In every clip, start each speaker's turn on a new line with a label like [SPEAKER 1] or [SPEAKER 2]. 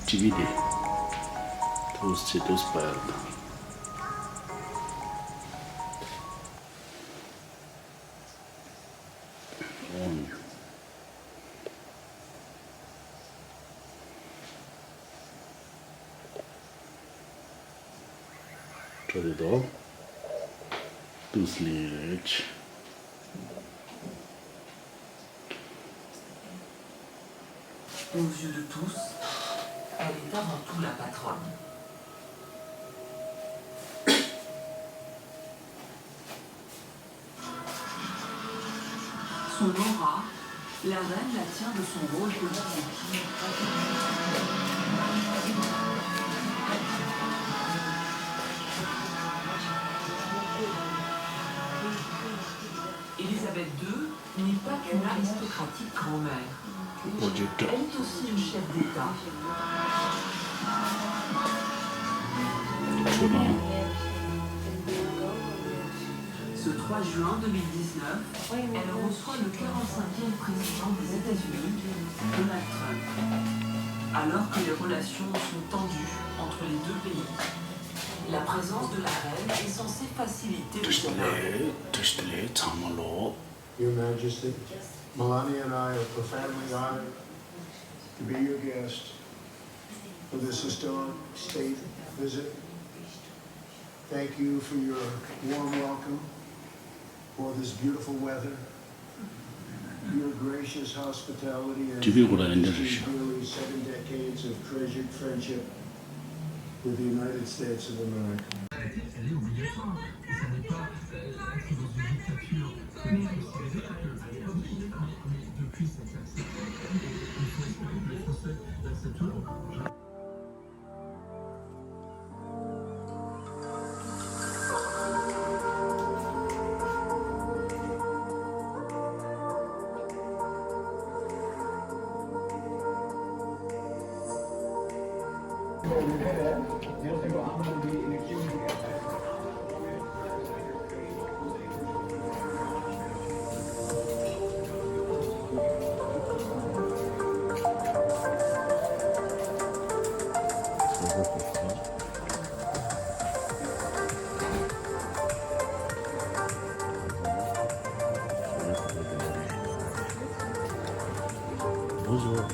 [SPEAKER 1] TVD. Tous perdent. 저기도 tous les
[SPEAKER 2] Aux yeux de tous, elle est avant tout la patronne. Son aura, la reine la tient de son rôle politique. Élisabeth II n'est pas qu'une aristocratique grand-mère. Elle est aussi une chef d'État. Ce 3 juin 2019, elle reçoit le 45e président des États-Unis, Donald Trump. Alors que les relations sont tendues entre les deux pays, la présence de la reine est censée faciliter le dialogue.
[SPEAKER 3] Your Majesty, Melania and I are profoundly honored to be your guest for this historic state visit. Thank you for your warm welcome, for this beautiful weather, your gracious hospitality, and nearly 7 decades of treasured friendship with the United States of America.
[SPEAKER 4] Elle est obligatoire. Et ça n'est pas être dans une dictature. Depuis cette acceptation, il faut espérer que les Français l'accepteront.
[SPEAKER 1] Bonjour.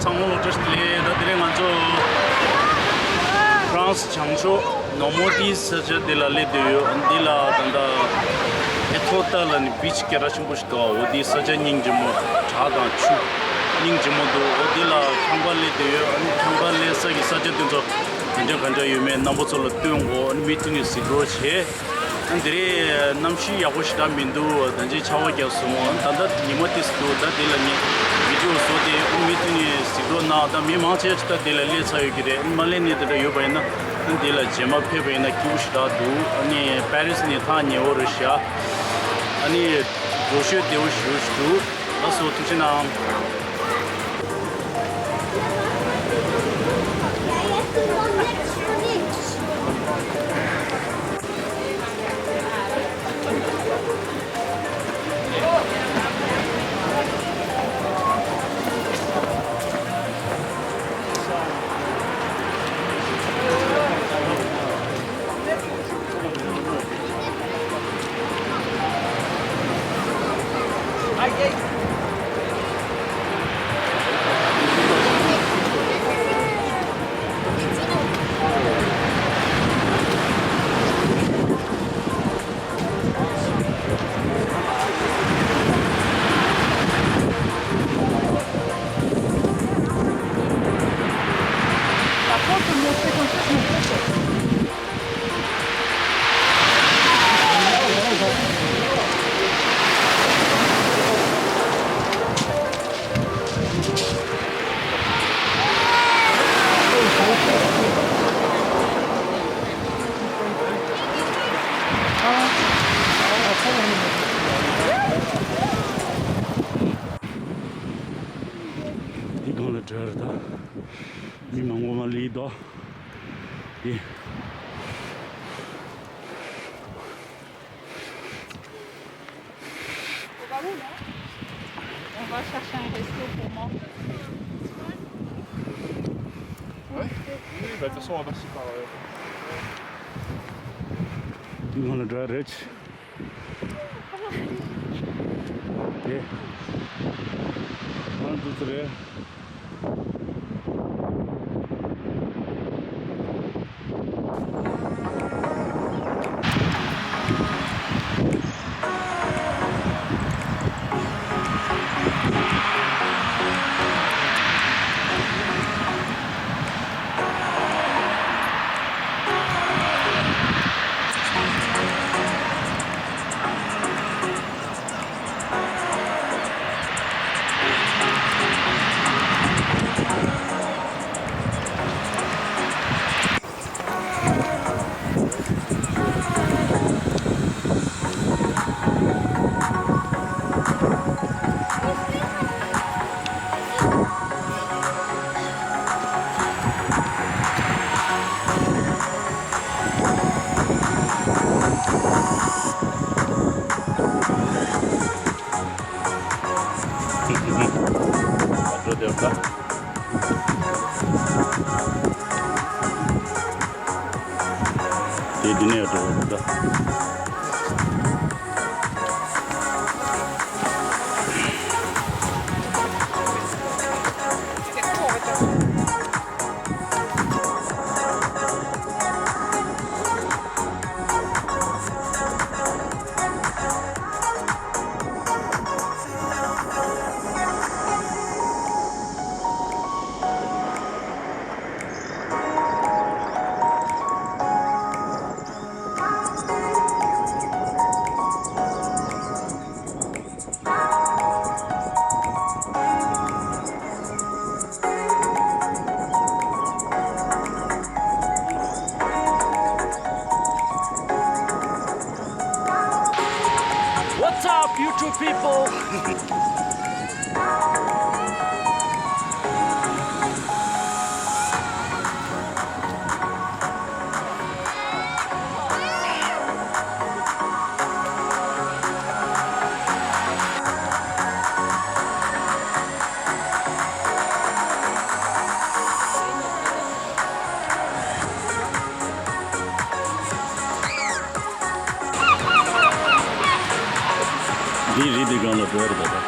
[SPEAKER 1] 장모는 저스들이 너들이 먼저 프랑스 장초 노모디스 저들라레데요 안딜라 단다 에토탈은 비치 게라신부시가 어디 서전닝지모 자다 추 닝지모도 어디라 강발레데요 강발레서 이서전도 간저 유명 넘버솔로 뜨용고 미팅이 시그로체 안들이 남시 야고시다 민도 단지 차와게스모 단다 니모티스도 다딜라니 video so de meeting sigrona da me ma che sta de le chayo gire maleni de yo baina de la jema phe baina kyushda du ani paris ni tha ni or russia ani joshio de shu aso tuchina 저러다 미망고만 리더 예.
[SPEAKER 5] On va chercher un resto pour moi.
[SPEAKER 6] Oui, bah, de toute façon, on va passer par.
[SPEAKER 1] You wanna try Rich? Yeah. 1, 2, 3. 어디 올까? 대진해 어디다? What's up, YouTube people? Really gonna do it, gonna do it.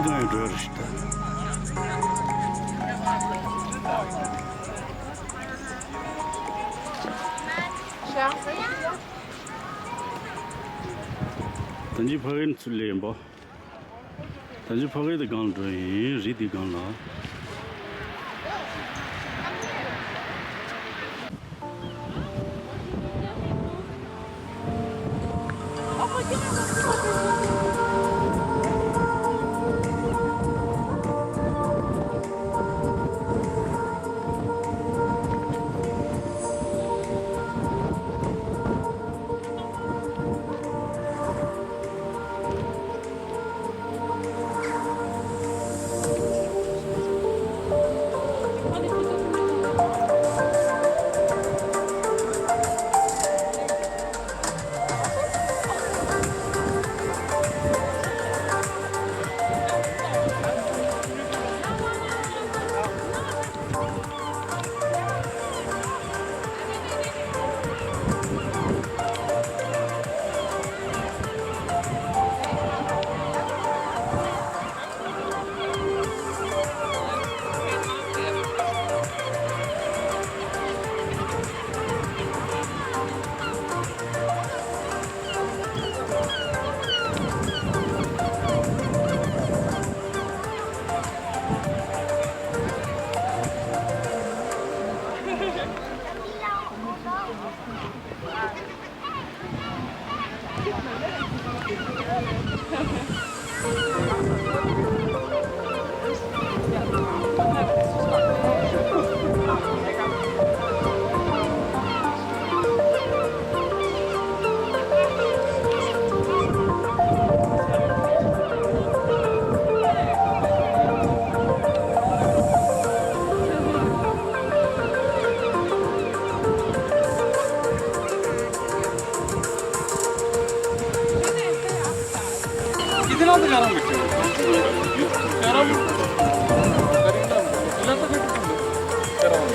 [SPEAKER 1] Gonna do it işte. 단지 파긴 줄래 뭐. 단지 파기도 간 줘이 리디 간라.
[SPEAKER 6] കയറാൻ പറ്റുമോ? കയറാൻ എല്ലാത്ത കേട്ടിട്ടുണ്ട് കയറാൻ